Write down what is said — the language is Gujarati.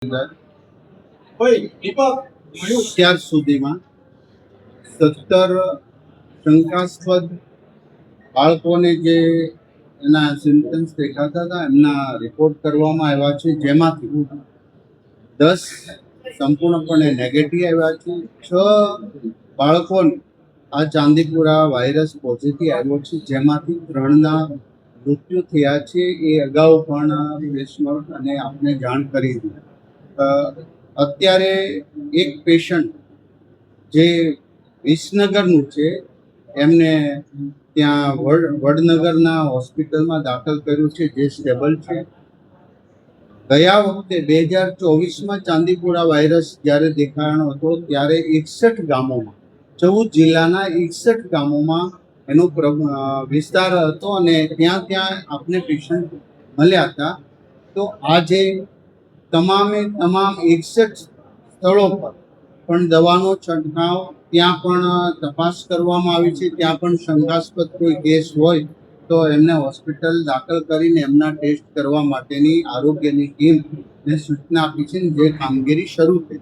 અંદર અત્યાર સુધીમાં 17 શંકાસ્પદ બાળકોને જે એના સિમ્પટમ્સ દેખાતા હતા એમના રિપોર્ટ કરવામાં આવ્યા છે, જેમાંથી 10 સંપૂર્ણપણે નેગેટિવ આવ્યા છે. 6 બાળકોને આ ચાંદીપુરા વાયરસ પોઝિટિવ આવ્યો છે, જેમાંથી 3ના મૃત્યુ થયા છે. એ અગાઉ પણ પ્રેસમાં અને આપને જાણ કરી હતી. અત્યારે એક પેશન્ટ જે વિસનગરનું છે એમને ત્યાં વડનગરના હોસ્પિટલમાં દાખલ કર્યું છે, જે સ્ટેબલ છે. ગયા વખતે 2024માં ચાંદીપુરા વાયરસ જ્યારે દેખાણો હતો ત્યારે 61 ગામોમાં 14 જિલ્લાના 61 ગામોમાં એનો વિસ્તાર હતો અને ત્યાં આપને પેશન્ટ મળ્યા હતા. તો આજે તમામ 61 સ્થળો પર પણ દવાનો છંટકાવ, ત્યાં પણ તપાસ કરવામાં આવી છે. ત્યાં પણ શંકાસ્પદ કોઈ કેસ હોય તો એમને હોસ્પિટલ દાખલ કરીને એમના ટેસ્ટ કરવા માટેની આરોગ્યની ટીમને સૂચના આપી છે, જે કામગીરી શરૂ થઈ.